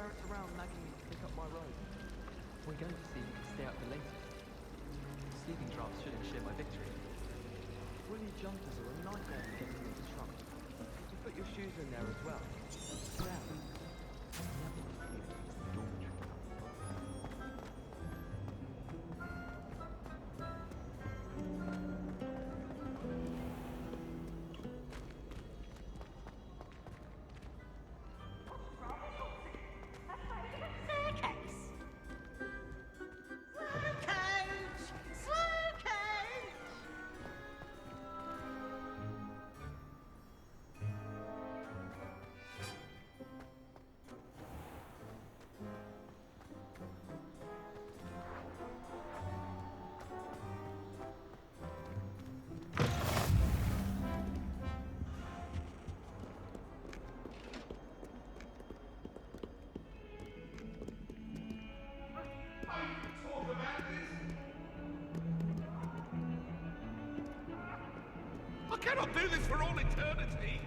parents around nagging me to pick up my robe. We're going to see you stay out the latest. Sleeping drafts should ensure my victory. Woolly jumpers are a nightmare to get into the trunk. You put your shoes in there as well. Now, I cannot do this for all eternity!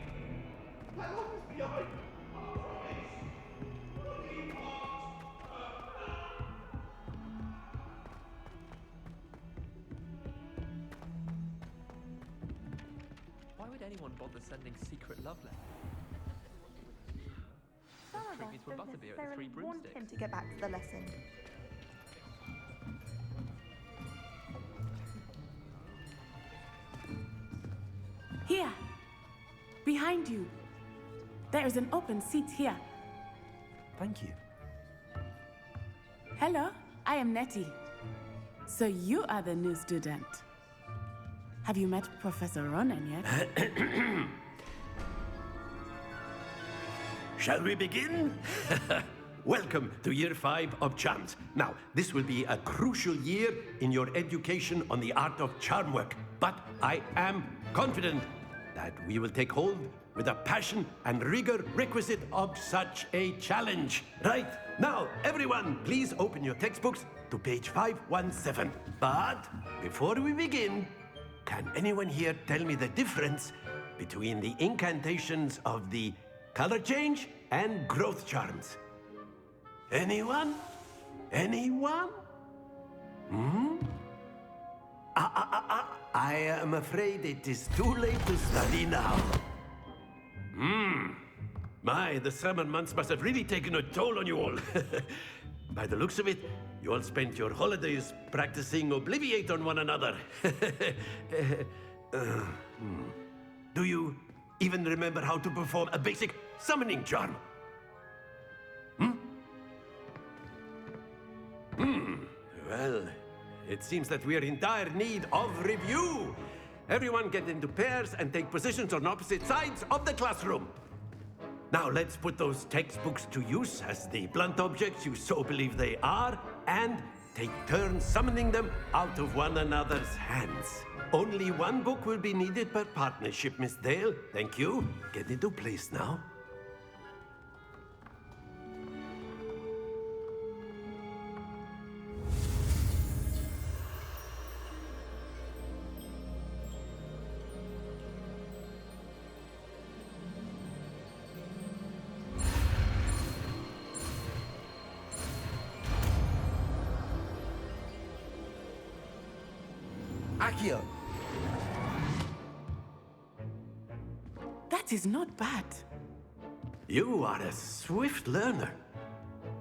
My love is behind! I promise! Bloody heart! Why would anyone bother sending secret love letters? Some of Tributes were us don't butterbeer at the Three necessarily want Broomsticks. him to get back to the lesson. Here! Behind you! There is an open seat here. Thank you. Hello, I am Nettie. So you are the new student. Have you met Professor Ronan yet? Shall we begin? Welcome to Year 5 of Charms. Now, this will be a crucial year in your education on the art of charm work. But I am confident that we will take hold with the passion and rigor requisite of such a challenge. Right, now, everyone, please open your textbooks to page 517. But before we begin, can anyone here tell me the difference between the incantations of the color change and growth charms? Anyone? Anyone? I am afraid it is too late to study now. My, the summer months must have really taken a toll on you all. By the looks of it, you all spent your holidays practicing Obliviate on one another. Do you even remember how to perform a basic summoning charm? Well, it seems that we are in dire need of review. Everyone get into pairs and take positions on opposite sides of the classroom. Now let's put those textbooks to use as the blunt objects you so believe they are, and take turns summoning them out of one another's hands. Only one book will be needed per partnership, Miss Dale. Thank you. Get into place now. Akio! That is not bad. You are a swift learner.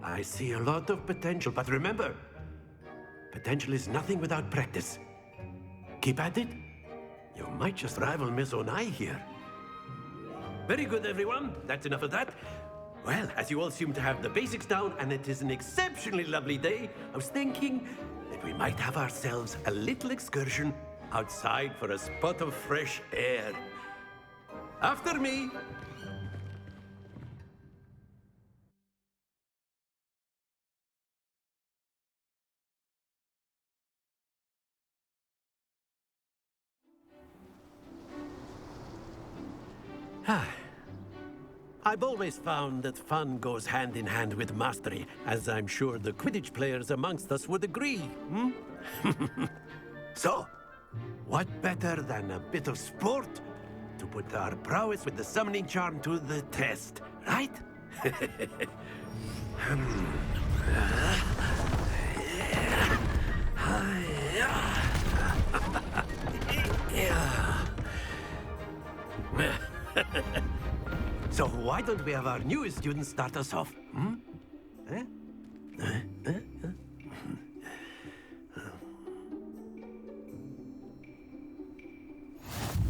I see a lot of potential, but remember, potential is nothing without practice. Keep at it. You might just rival Miss Onai here. Very good, everyone. That's enough of that. Well, as you all seem to have the basics down, and it is an exceptionally lovely day, I was thinking that we might have ourselves a little excursion outside for a spot of fresh air. After me. I've always found that fun goes hand in hand with mastery, as I'm sure the Quidditch players amongst us would agree, So, what better than a bit of sport to put our prowess with the summoning charm to the test, right? So why don't we have our newest student start us off? Eh?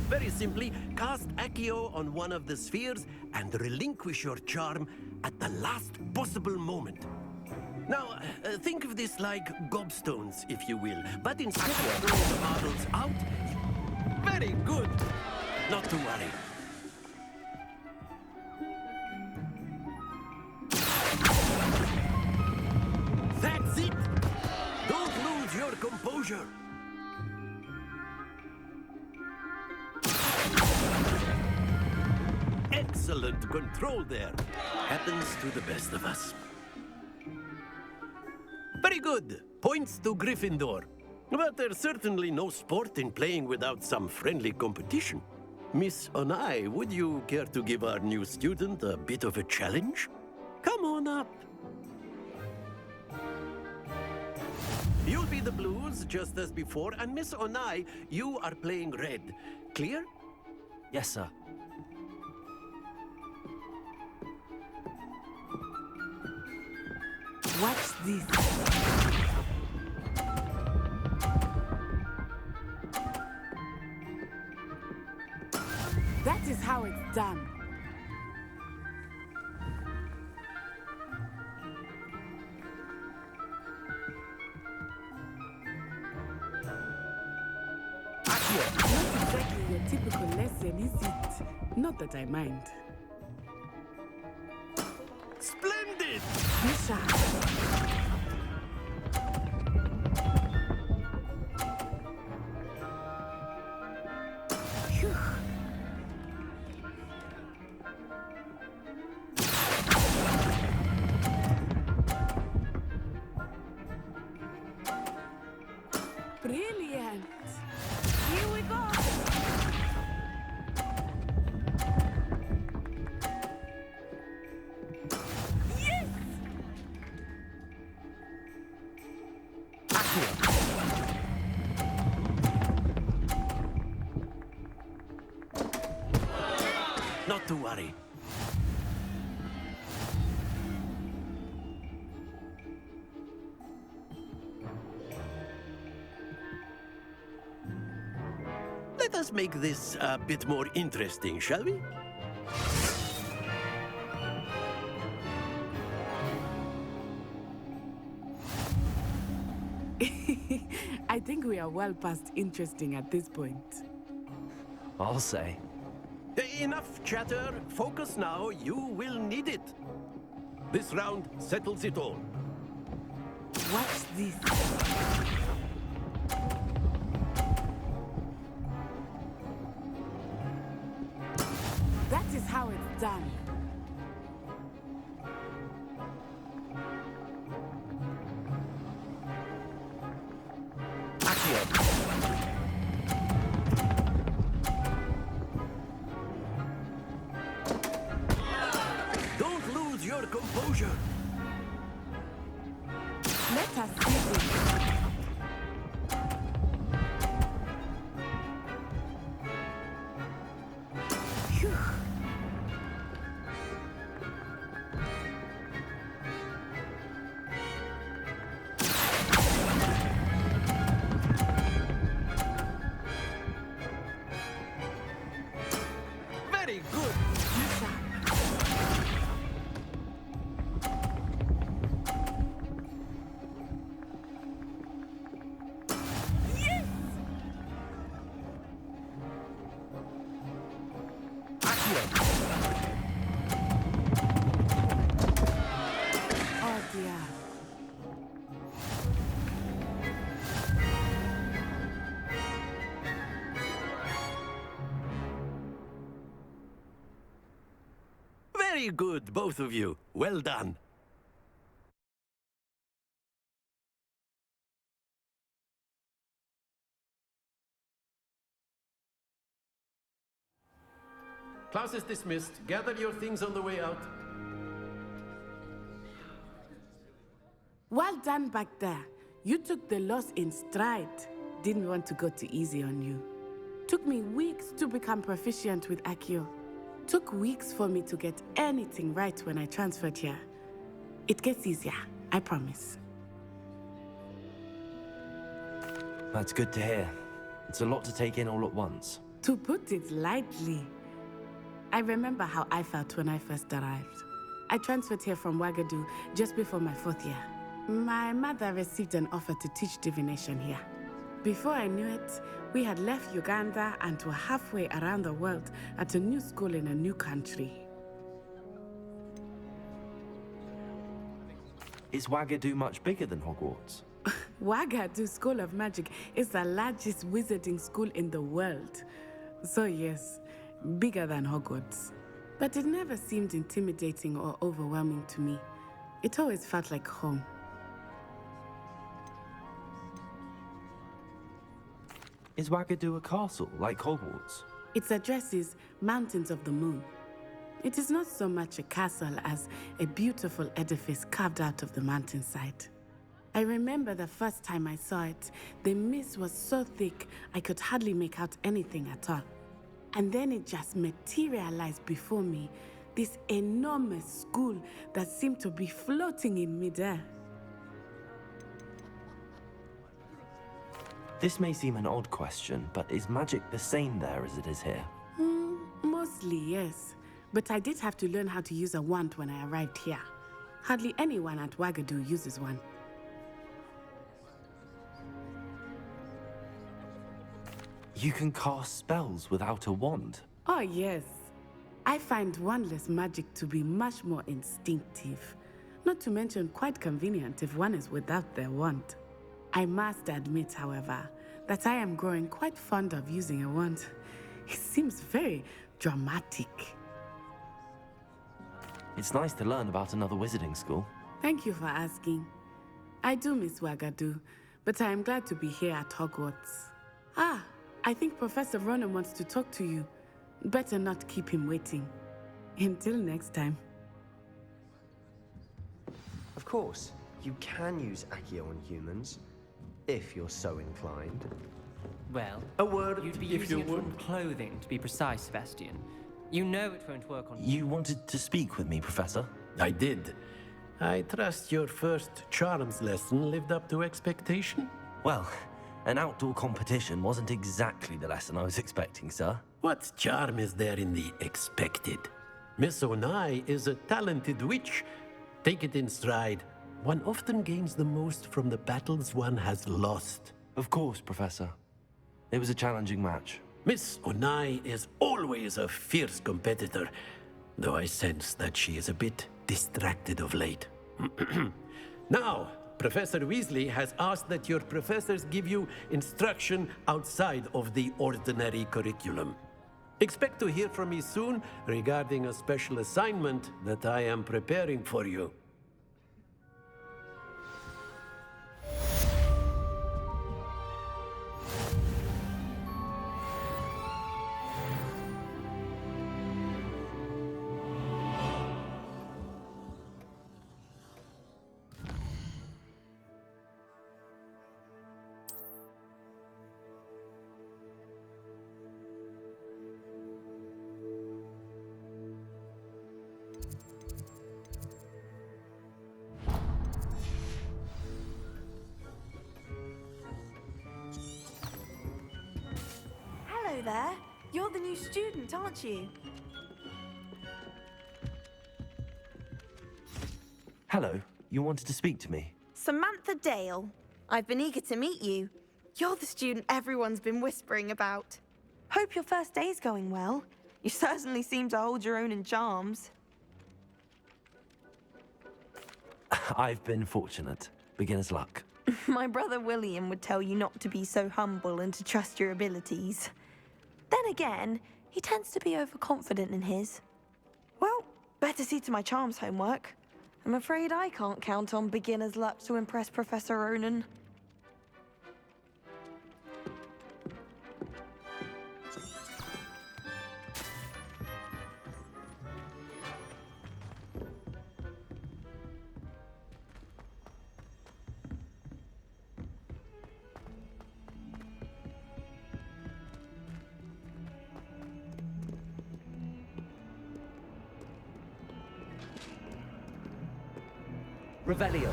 Very simply, cast Accio on one of the spheres and relinquish your charm at the last possible moment. Now, think of this like gobstones, if you will. But instead of throwing the marbles out, very good. Not to worry. That's it! Don't lose your composure. Excellent control there. Happens to the best of us. Very good. Points to Gryffindor. But there's certainly no sport in playing without some friendly competition. Miss Onai, would you care to give our new student a bit of a challenge? Come on up. You'll be the blues, just as before, and Miss Onai, you are playing red. Clear? Yes, sir. Watch this. That is how it's done. Not exactly your typical lesson, is it? Not that I mind. Splendid! Misha. Phew. Brilliant. Here we go. Yes! Not to worry. Let us make this a bit more interesting, shall we? I think we are well past interesting at this point. I'll say. Enough chatter. Focus now. You will need it. This round settles it all. Watch this. That is how it's done. Don't lose your composure. Let us see this. Phew. Very good. Yes! Oh dear. Very good, both of you. Well done. Class is dismissed. Gather your things on the way out. Well done back there. You took the loss in stride. Didn't want to go too easy on you. Took me weeks to become proficient with Accio. Took weeks for me to get anything right when I transferred here. It gets easier, I promise. That's good to hear. It's a lot to take in all at once. To put it lightly, I remember how I felt when I first arrived. I transferred here from Wagadu just before my 4th year. My mother received an offer to teach divination here. Before I knew it, we had left Uganda and were halfway around the world at a new school in a new country. Is Wagadu much bigger than Hogwarts? Wagadu School of Magic is the largest wizarding school in the world. So yes, bigger than Hogwarts. But it never seemed intimidating or overwhelming to me. It always felt like home. Is Wagadu a castle, like Hogwarts? Its address is Mountains of the Moon. It is not so much a castle as a beautiful edifice carved out of the mountainside. I remember the first time I saw it, the mist was so thick I could hardly make out anything at all. And then it just materialized before me, this enormous school that seemed to be floating in midair. This may seem an odd question, but is magic the same there as it is here? Mostly, yes. But I did have to learn how to use a wand when I arrived here. Hardly anyone at Wagadu uses one. You can cast spells without a wand. Oh, yes. I find wandless magic to be much more instinctive. Not to mention quite convenient if one is without their wand. I must admit, however, that I am growing quite fond of using a wand. It seems very dramatic. It's nice to learn about another wizarding school. Thank you for asking. I do miss Wagadu, but I am glad to be here at Hogwarts. Ah, I think Professor Ronan wants to talk to you. Better not keep him waiting. Until next time. Of course, you can use Accio on humans, if you're so inclined. Well, A word, you'd be if using you it would. from clothing, to be precise, Sebastian. You know it won't work on You wanted to speak with me, Professor? I did. I trust your first charms lesson lived up to expectation. Well, an outdoor competition wasn't exactly the lesson I was expecting, sir. What charm is there in the expected? Miss Onai is a talented witch. Take it in stride. One often gains the most from the battles one has lost. Of course, Professor. It was a challenging match. Miss Onai is always a fierce competitor, though I sense that she is a bit distracted of late. Now, Professor Weasley has asked that your professors give you instruction outside of the ordinary curriculum. Expect to hear from me soon regarding a special assignment that I am preparing for you. Hello there. You're the new student, aren't you? Hello, you wanted to speak to me? Samantha Dale. I've been eager to meet you. You're the student everyone's been whispering about. Hope your first day's going well. You certainly seem to hold your own in charms. I've been fortunate. Beginner's luck. My brother William would tell you not to be so humble and to trust your abilities. Then again, he tends to be overconfident in his. Well, better see to my charms homework. I'm afraid I can't count on beginner's luck to impress Professor Ronan. Revelio.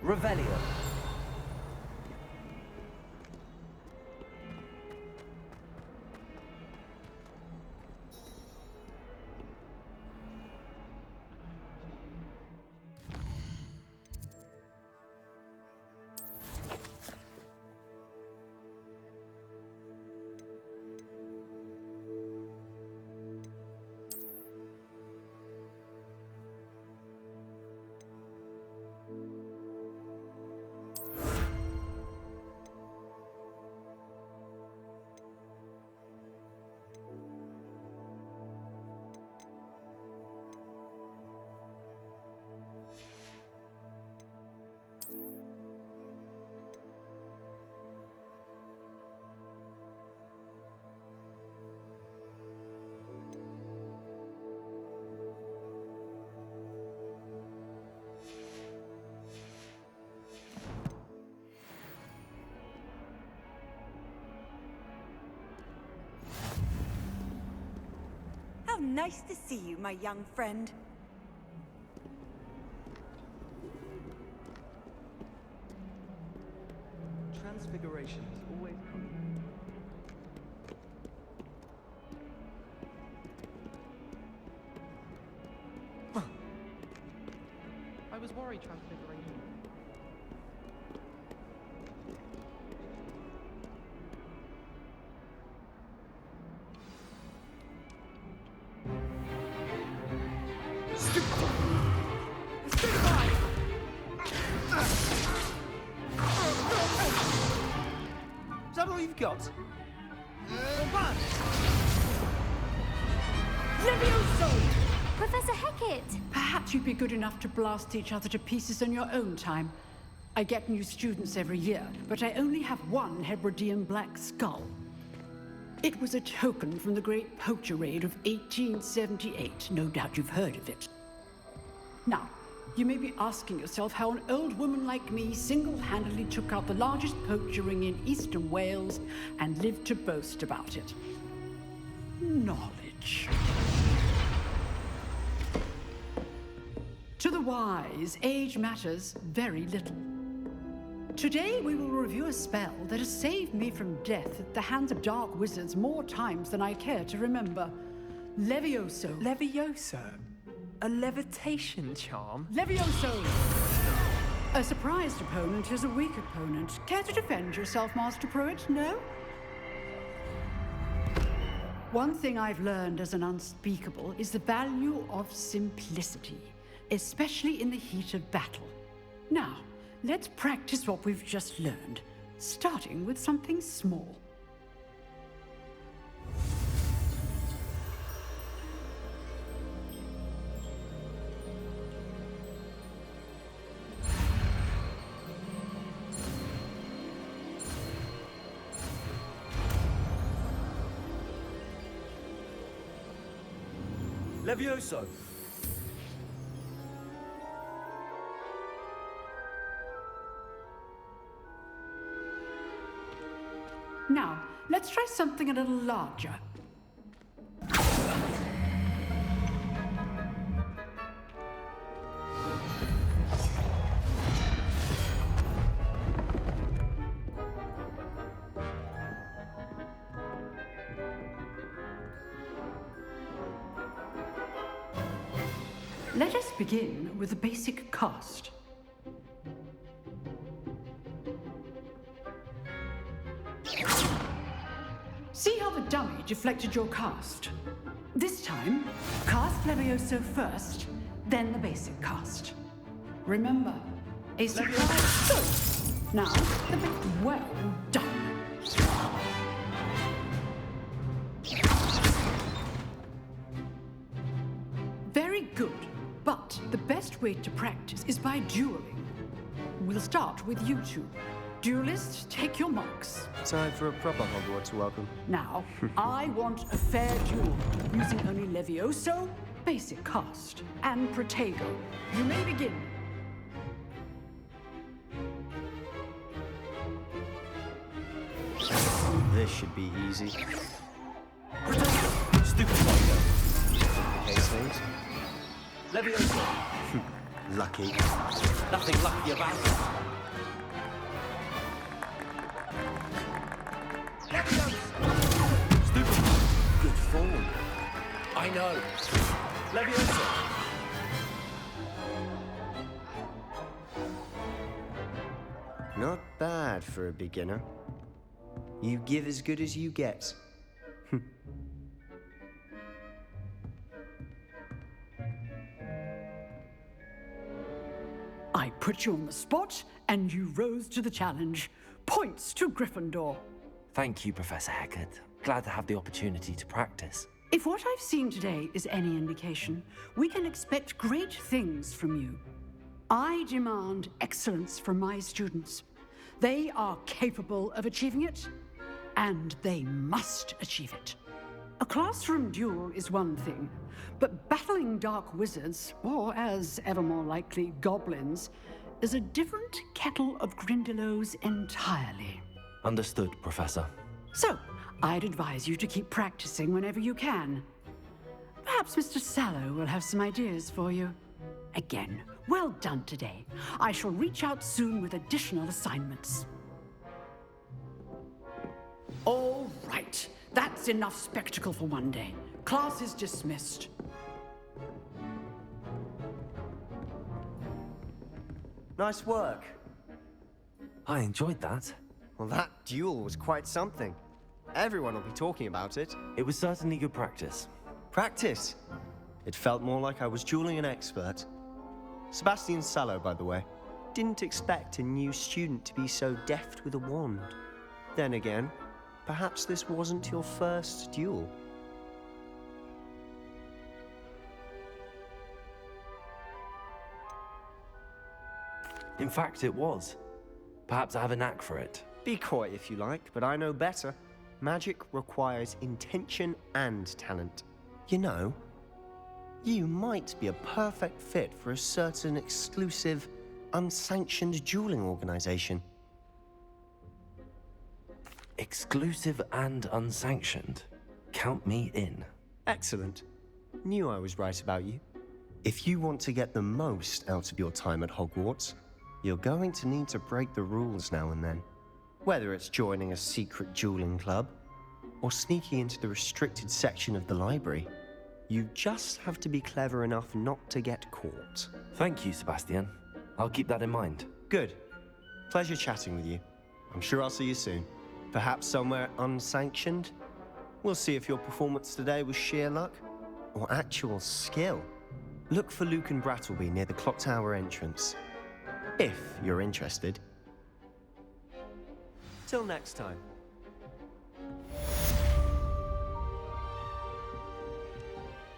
Revelio. How nice to see you, my young friend. Transfiguration has always come. I was worried Transfiguration. Is that all you've got? Professor Hecat! Perhaps you'd be good enough to blast each other to pieces in your own time. I get new students every year, but I only have one Hebridean black skull. It was a token from the Great Poacher Raid of 1878. No doubt you've heard of it. Now, you may be asking yourself how an old woman like me single-handedly took out the largest poacher ring in eastern Wales and lived to boast about it. Knowledge. To the wise, age matters very little. Today we will review a spell that has saved me from death at the hands of dark wizards more times than I care to remember. Levioso. Levioso? A levitation charm? Levioso! A surprised opponent is a weak opponent. Care to defend yourself, Master Pruitt? No? One thing I've learned as an unspeakable is the value of simplicity, especially in the heat of battle. Now, let's practice what we've just learned, starting with something small. Levioso. Now, let's try something a little larger. Let us begin with a basic cast. See how the dummy deflected your cast? This time, cast Levioso first, then the basic cast. Remember, a surprise. Good. Now, the bit well done. Very good, but the best way to practice is by dueling. We'll start with you two. Duelists, take your marks. Time for a proper Hogwarts welcome. Now, I want a fair duel, using only Levioso, basic cast, and Protego. You may begin. This should be easy. Stupid Potter. Case things. Levioso. Lucky. Nothing lucky about it. Stupid. Good form. I know. Levioso. Not bad for a beginner. You give as good as you get. I put you on the spot, and you rose to the challenge. Points to Gryffindor. Thank you, Professor Hecat. Glad to have the opportunity to practice. If what I've seen today is any indication, we can expect great things from you. I demand excellence from my students. They are capable of achieving it, and they must achieve it. A classroom duel is one thing, but battling dark wizards, or as ever more likely, goblins, is a different kettle of Grindylows entirely. Understood, Professor. So, I'd advise you to keep practicing whenever you can. Perhaps Mr. Sallow will have some ideas for you. Again, well done today. I shall reach out soon with additional assignments. All right. That's enough spectacle for one day. Class is dismissed. Nice work. I enjoyed that. Well, that duel was quite something. Everyone will be talking about it. It was certainly good practice. Practice? It felt more like I was dueling an expert. Sebastian Sallow, by the way. Didn't expect a new student to be so deft with a wand. Then again, perhaps this wasn't your first duel. In fact, it was. Perhaps I have a knack for it. Be coy if you like, but I know better. Magic requires intention and talent. You know, you might be a perfect fit for a certain exclusive, unsanctioned dueling organization. Exclusive and unsanctioned. Count me in. Excellent. Knew I was right about you. If you want to get the most out of your time at Hogwarts, you're going to need to break the rules now and then. Whether it's joining a secret dueling club, or sneaking into the restricted section of the library, you just have to be clever enough not to get caught. Thank you, Sebastian. I'll keep that in mind. Good. Pleasure chatting with you. I'm sure I'll see you soon. Perhaps somewhere unsanctioned? We'll see if your performance today was sheer luck or actual skill. Look for Luke and Brattleby near the clock tower entrance, if you're interested. Till next time.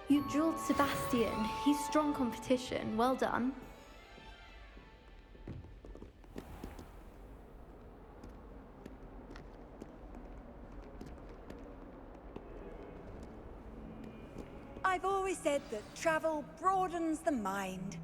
You dueled Sebastian. He's strong competition. Well done. I've always said that travel broadens the mind.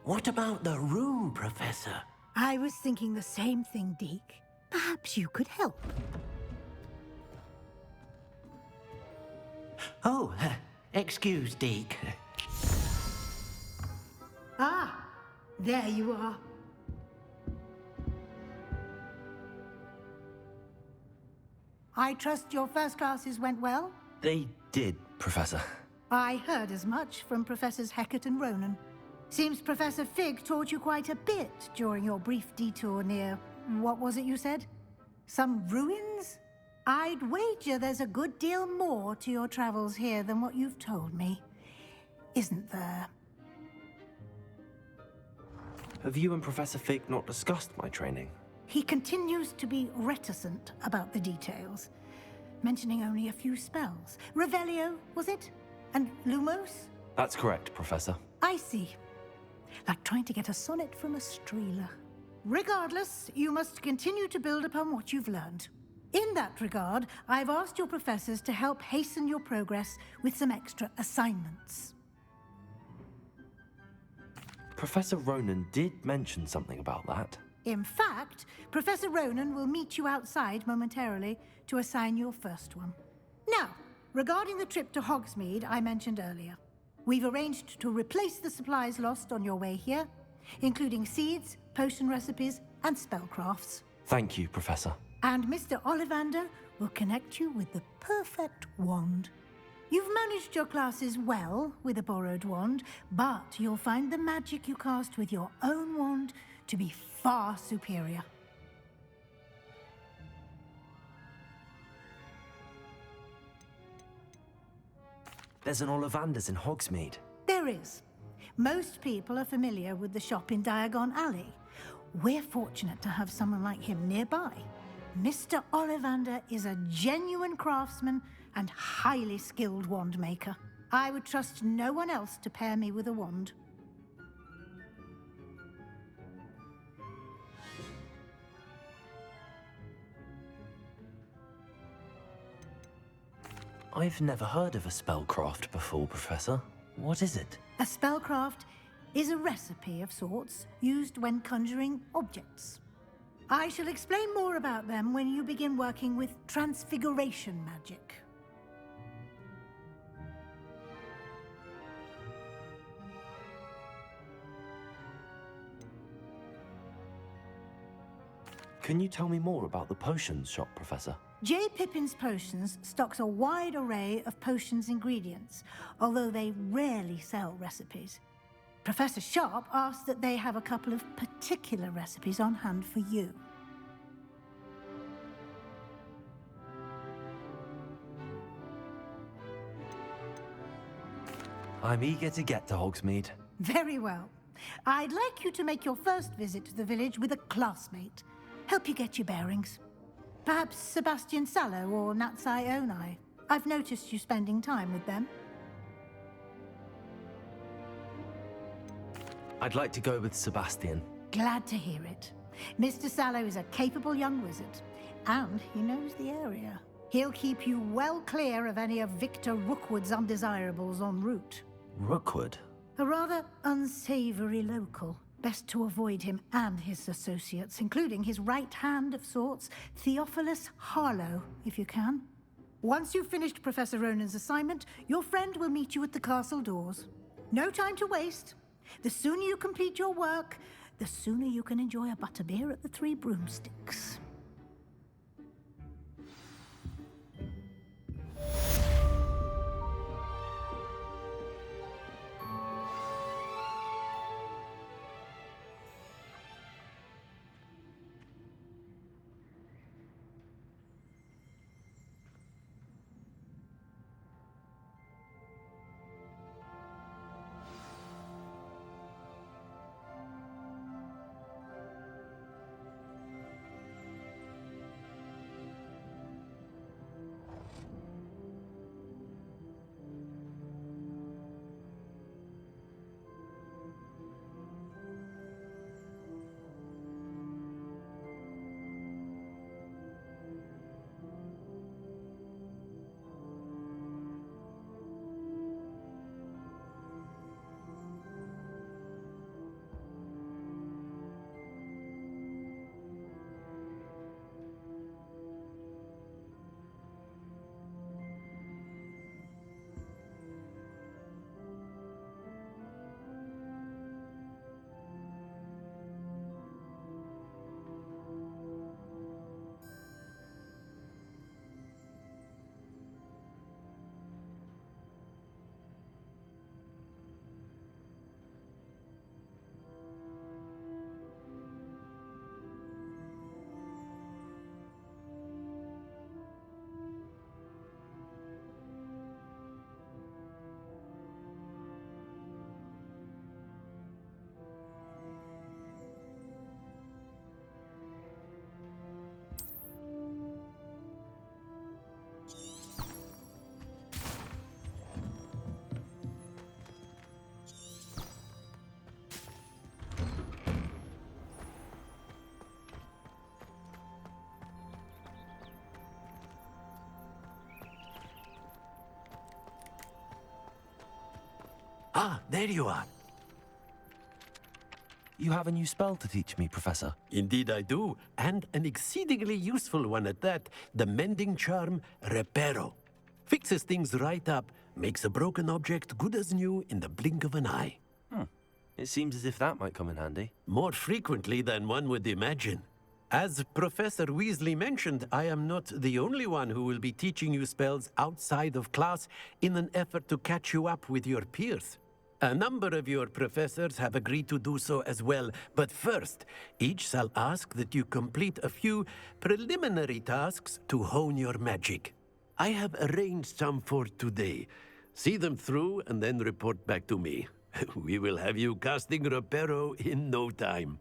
What about the room, Professor? I was thinking the same thing, Deke. Perhaps you could help. Oh, excuse, Deke. Ah, there you are. I trust your first classes went well? They did, Professor. I heard as much from Professors Hecat and Ronan. Seems Professor Fig taught you quite a bit during your brief detour near... what was it you said? Some ruins? I'd wager there's a good deal more to your travels here than what you've told me. Isn't there? Have you and Professor Fig not discussed my training? He continues to be reticent about the details, mentioning only a few spells. Revelio, was it? And Lumos? That's correct, Professor. I see. Like trying to get a sonnet from a streeler. Regardless, you must continue to build upon what you've learned. In that regard, I've asked your professors to help hasten your progress with some extra assignments. Professor Ronan did mention something about that. In fact, Professor Ronan will meet you outside momentarily to assign your first one. Now, regarding the trip to Hogsmeade I mentioned earlier, we've arranged to replace the supplies lost on your way here, including seeds, potion recipes, and spellcrafts. Thank you, Professor. And Mr. Ollivander will connect you with the perfect wand. You've managed your classes well with a borrowed wand, but you'll find the magic you cast with your own wand to be far superior. There's an Ollivander's in Hogsmeade. There is. Most people are familiar with the shop in Diagon Alley. We're fortunate to have someone like him nearby. Mr. Ollivander is a genuine craftsman and highly skilled wand maker. I would trust no one else to pair me with a wand. I've never heard of a spellcraft before, Professor. What is it? A spellcraft is a recipe of sorts used when conjuring objects. I shall explain more about them when you begin working with transfiguration magic. Can you tell me more about the potions shop, Professor? J. Pippin's Potions stocks a wide array of potions ingredients, although they rarely sell recipes. Professor Sharp asked that they have a couple of particular recipes on hand for you. I'm eager to get to Hogsmeade. Very well. I'd like you to make your first visit to the village with a classmate. Help you get your bearings. Perhaps Sebastian Sallow or Natsai Onai. I've noticed you spending time with them. I'd like to go with Sebastian. Glad to hear it. Mr. Sallow is a capable young wizard, and he knows the area. He'll keep you well clear of any of Victor Rookwood's undesirables en route. Rookwood? A rather unsavory local. Best to avoid him and his associates, including his right hand of sorts, Theophilus Harlow, if you can. Once you've finished Professor Ronan's assignment, your friend will meet you at the castle doors. No time to waste. The sooner you complete your work, the sooner you can enjoy a butterbeer at the Three Broomsticks. Ah, there you are. You have a new spell to teach me, Professor. Indeed I do, and an exceedingly useful one at that. The mending charm, Reparo. Fixes things right up, makes a broken object good as new in the blink of an eye. It seems as if that might come in handy. More frequently than one would imagine. As Professor Weasley mentioned, I am not the only one who will be teaching you spells outside of class in an effort to catch you up with your peers. A number of your professors have agreed to do so as well, but first, each shall ask that you complete a few preliminary tasks to hone your magic. I have arranged some for today. See them through and then report back to me. We will have you casting Reparo in no time.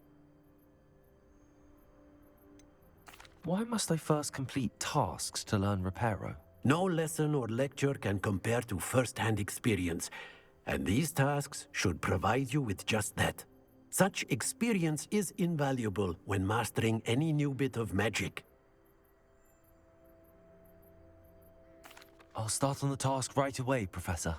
Why must I first complete tasks to learn Reparo? No lesson or lecture can compare to first-hand experience, and these tasks should provide you with just that. Such experience is invaluable when mastering any new bit of magic. I'll start on the task right away, Professor.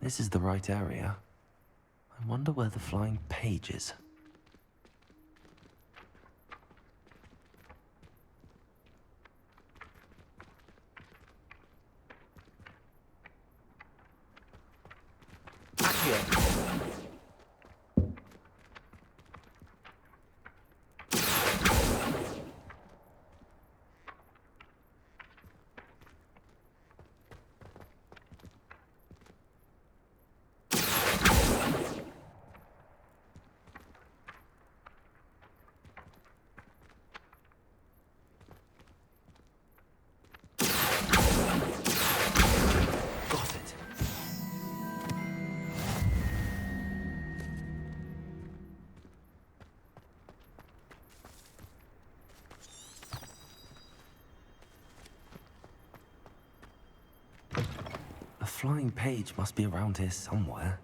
This is the right area. I wonder where the flying page is. A flying page must be around here somewhere.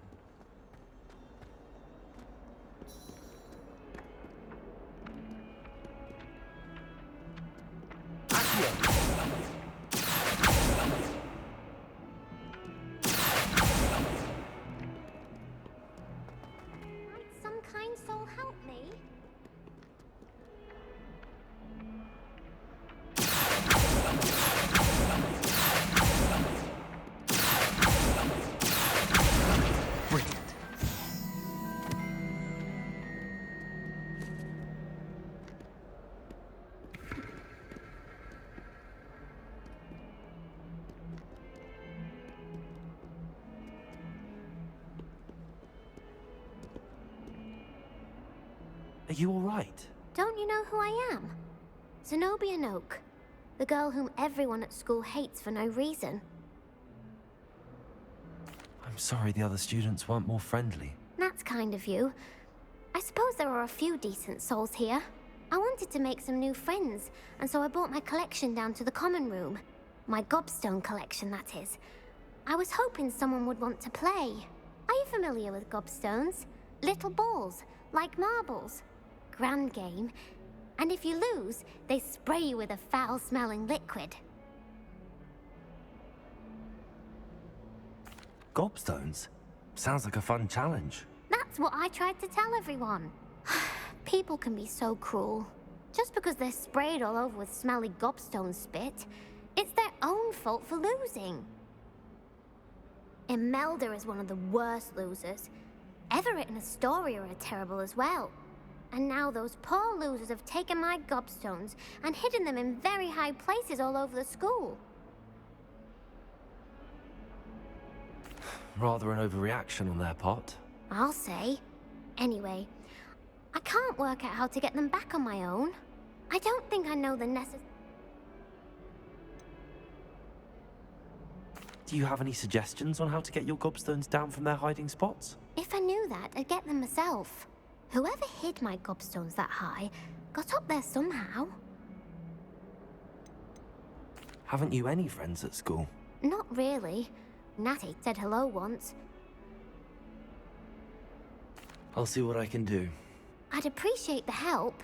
Some kind soul help me? Are you all right? Don't you know who I am? Zenobia Noak, the girl whom everyone at school hates for no reason. I'm sorry the other students weren't more friendly. That's kind of you. I suppose there are a few decent souls here. I wanted to make some new friends, and so I brought my collection down to the common room. My gobstone collection, that is. I was hoping someone would want to play. Are you familiar with gobstones? Little balls, like marbles. Grand game. And if you lose, they spray you with a foul-smelling liquid. Gobstones? Sounds like a fun challenge. That's what I tried to tell everyone. People can be so cruel. Just because they're sprayed all over with smelly gobstone spit, it's their own fault for losing. Imelda is one of the worst losers. Everett and Astoria are terrible as well. And now those poor losers have taken my gobstones and hidden them in very high places all over the school. Rather an overreaction on their part. I'll say. Anyway, I can't work out how to get them back on my own. I don't think I know the necessary... Do you have any suggestions on how to get your gobstones down from their hiding spots? If I knew that, I'd get them myself. Whoever hid my gobstones that high got up there somehow. Haven't you any friends at school? Not really. Natty said hello once. I'll see what I can do. I'd appreciate the help.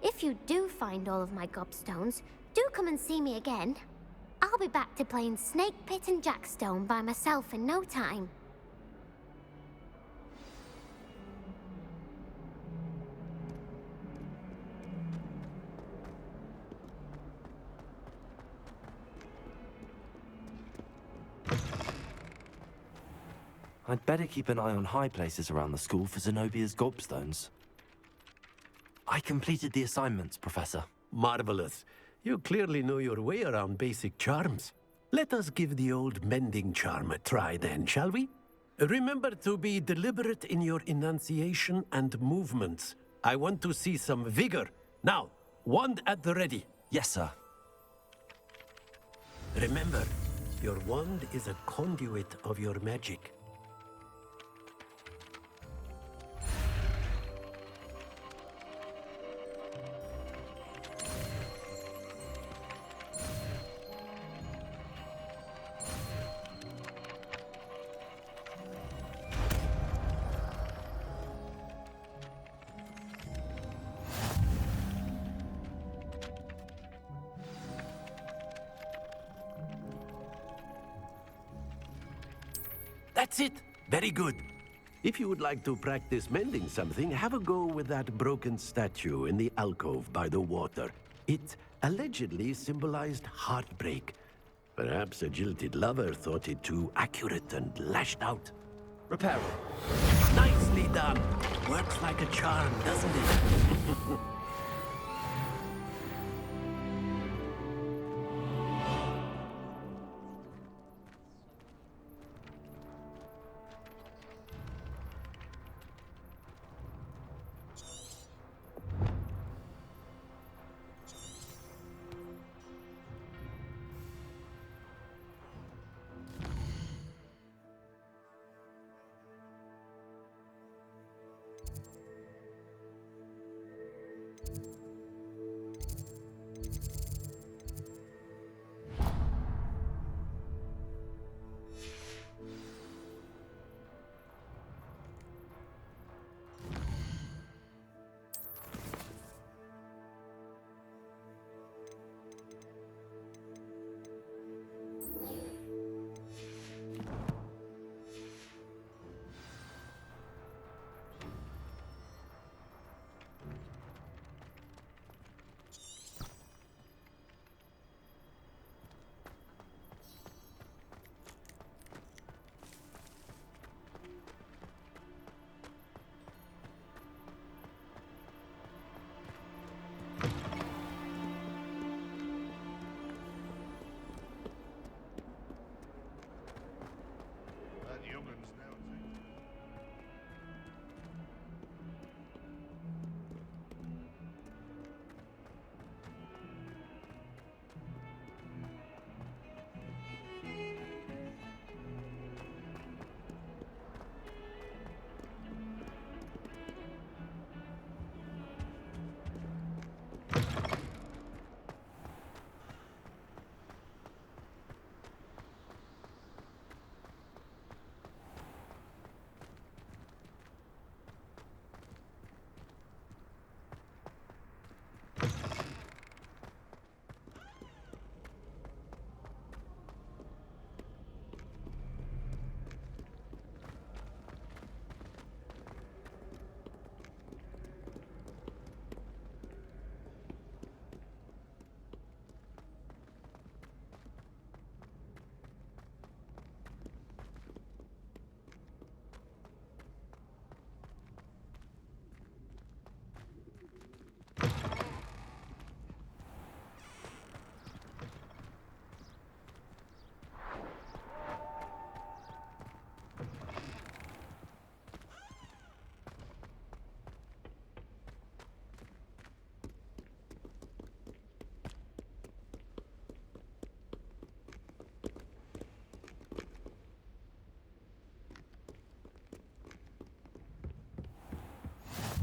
If you do find all of my gobstones, do come and see me again. I'll be back to playing Snake Pit and Jackstone by myself in no time. I'd better keep an eye on high places around the school for Zenobia's gobstones. I completed the assignments, Professor. Marvelous. You clearly know your way around basic charms. Let us give the old mending charm a try then, shall we? Remember to be deliberate in your enunciation and movements. I want to see some vigor. Now, wand at the ready. Yes, sir. Remember, your wand is a conduit of your magic. That's it. Very good. If you would like to practice mending something, have a go with that broken statue in the alcove by the water. It allegedly symbolized heartbreak. Perhaps a jilted lover thought it too accurate and lashed out. Repair it. Nicely done. Works like a charm, doesn't it?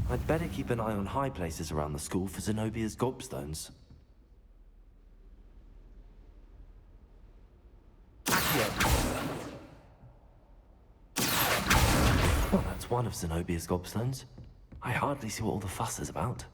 I'd better keep an eye on high places around the school for Zenobia's gobstones. Well, that's one of Zenobia's gobstones. I hardly see what all the fuss is about.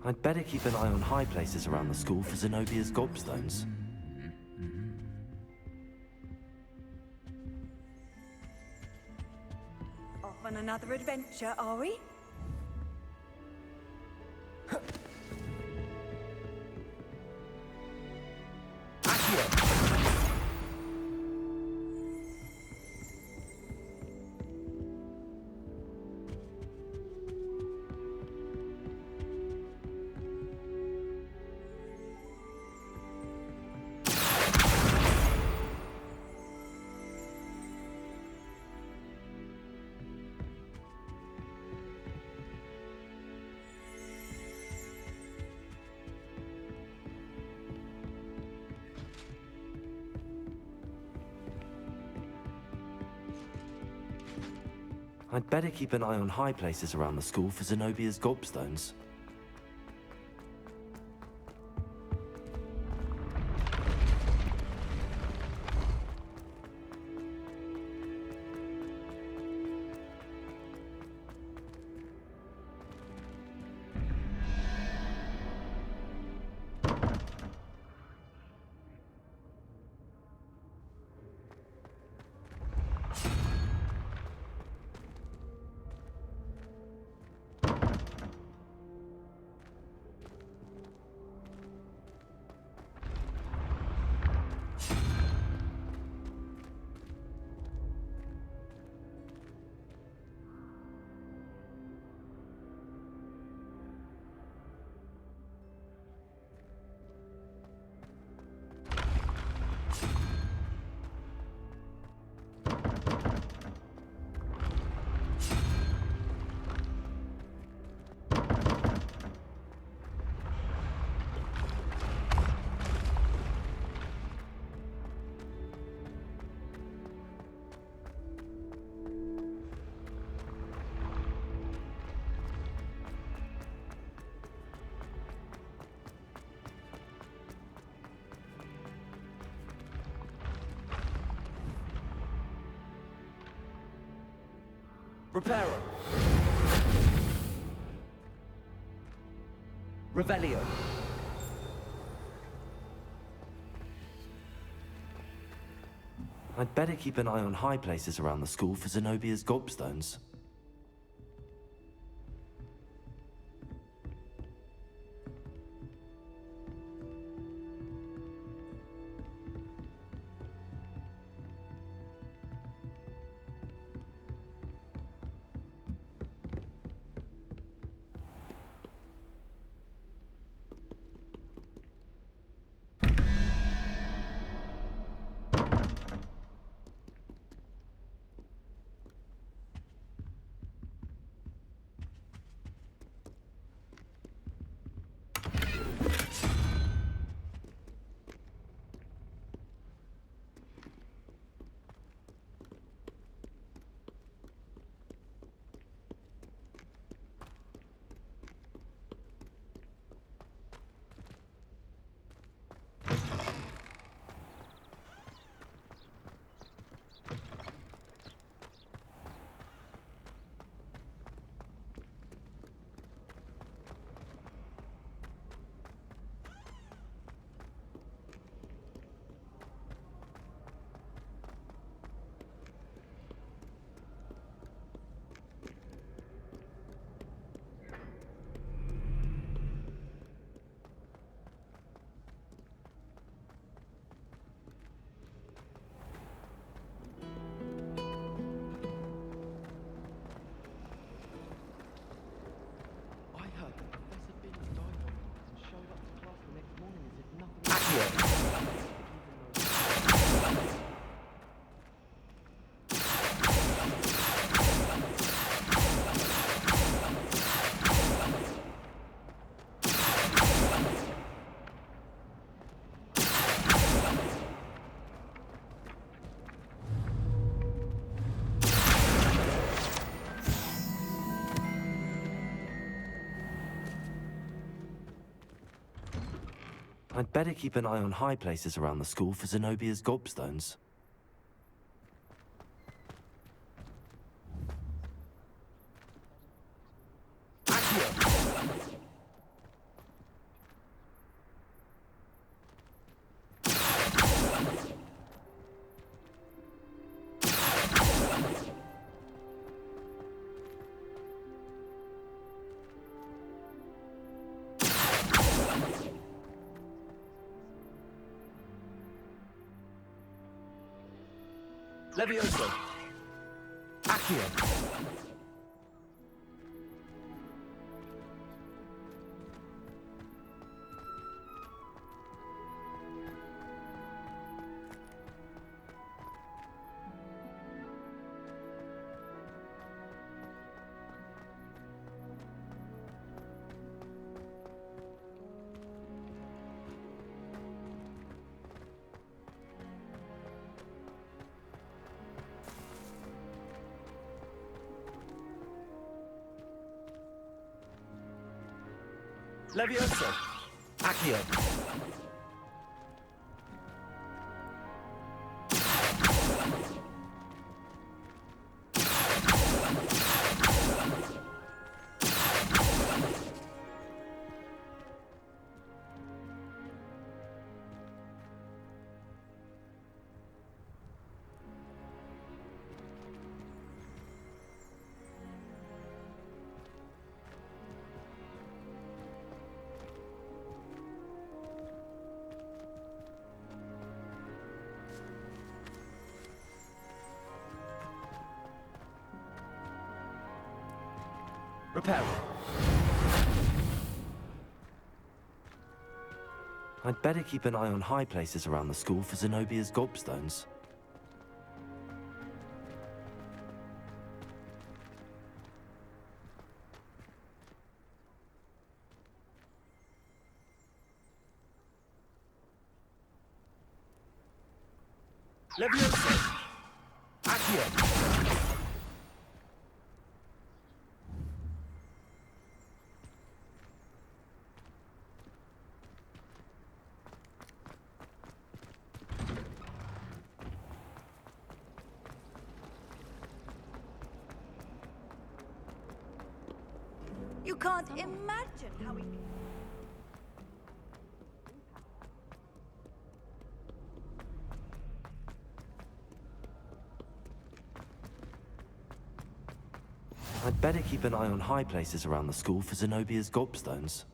I'd better keep an eye on high places around the school for Zenobia's gobstones. Off on another adventure, are we? I'd better keep an eye on high places around the school for Zenobia's gobstones. Reparo. Revelio. I'd better keep an eye on high places around the school for Zenobia's gobstones. I heard that Professor Binns died on Hogwarts and showed up to class the next morning as if nothing I'd better keep an eye on high places around the school for Zenobia's gobstones. Levioso. Accio. Levioso. Accio. Reparo. I'd better keep an eye on high places around the school for Zenobia's gobstones. Levioso. Accio. can't imagine how we... I'd better keep an eye on high places around the school for Zenobia's gobstones.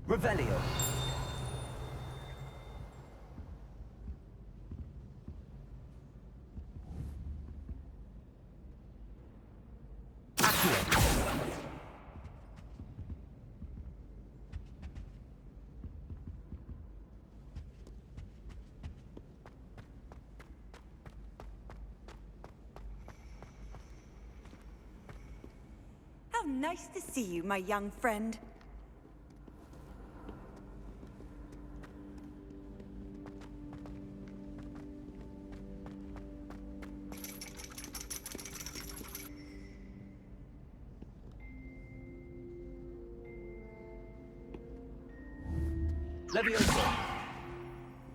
Revelio. How nice to see you, my young friend. Levioso.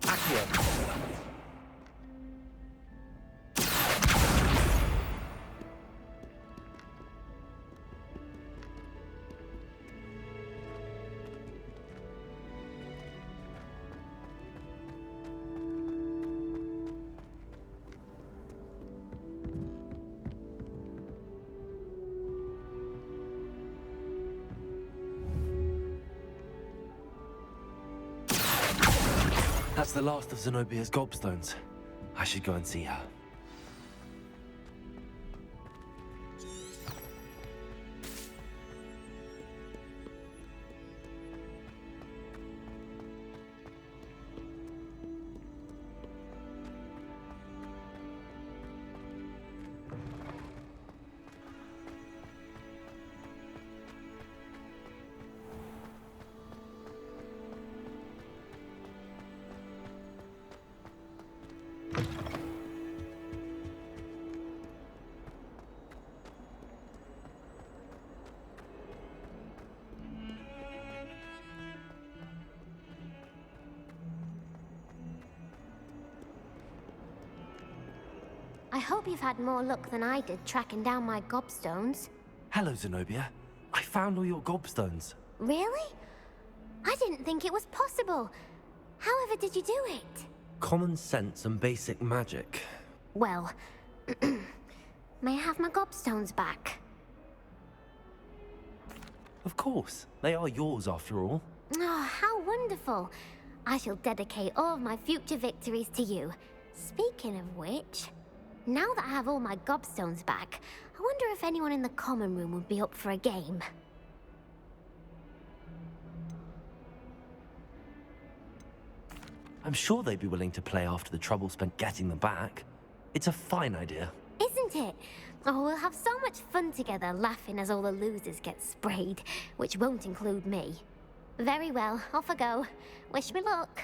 Accio. That's the last of Zenobia's gobstones. I should go and see her. I hope you've had more luck than I did tracking down my gobstones. Hello, Zenobia. I found all your gobstones. Really? I didn't think it was possible. However did you do it? Common sense and basic magic. Well, may I have my gobstones back? Of course. They are yours after all. Oh, how wonderful. I shall dedicate all of my future victories to you. Speaking of which, now that I have all my gobstones back, I wonder if anyone in the common room would be up for a game. I'm sure they'd be willing to play after the trouble spent getting them back. It's a fine idea. Isn't it? Oh, we'll have so much fun together, laughing as all the losers get sprayed, which won't include me. Very well, off I go. Wish me luck.